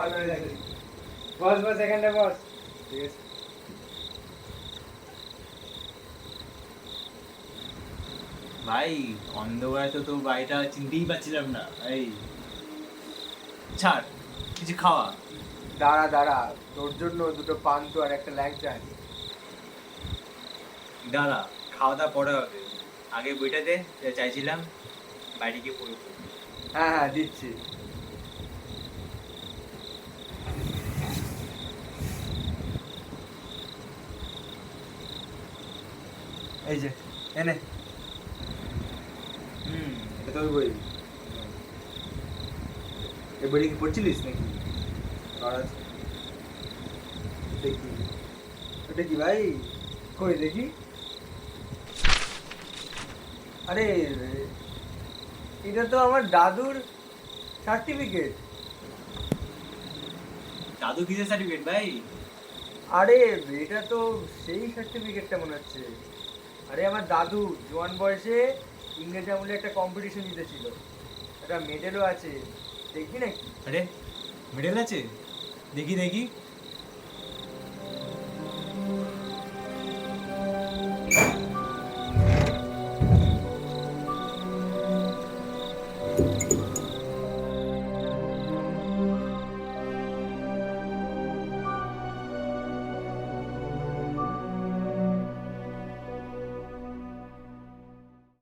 ভালো হয়ে গেছে। বস বস এখানটা বস। ঠিক আছে। ভাই অন্ধকারে তো তোর বাড়িটা চিনতেই পারছিলাম না ভাই। ছাড়, কিছু খাওয়া। দাঁড়া দাঁড়া, তোর জন্য দুটো পান্তো আর একটা ল্যাংচা আছে। দাঁড়া, খাওয়া দাওয়া পরে হবে। আগে বইটা দে, যা চাইছিলাম, বাইরে গিয়ে পড়বো। হ্যাঁ হ্যাঁ দিচ্ছি। এই যে এনে, এটা তোর বই। এই বইটা কি পড়ছিলিস নাকি? আর আছে। দেখি ওটা কি ভাই? কই দেখি। আরে এটা তো আমার দাদুর সার্টিফিকেট। দাদু কিসের সার্টিফিকেট ভাই? আরে এটা তো সেই সার্টিফিকেটটা মনে হচ্ছে। আরে আমার দাদু জোয়ান বয়সে ইংরেজ আমলে একটা কম্পিটিশন জিতেছিল, একটা মেডেলও আছে, দেখবি নাকি? আরে মেডেল আছে, দেখি দেখি।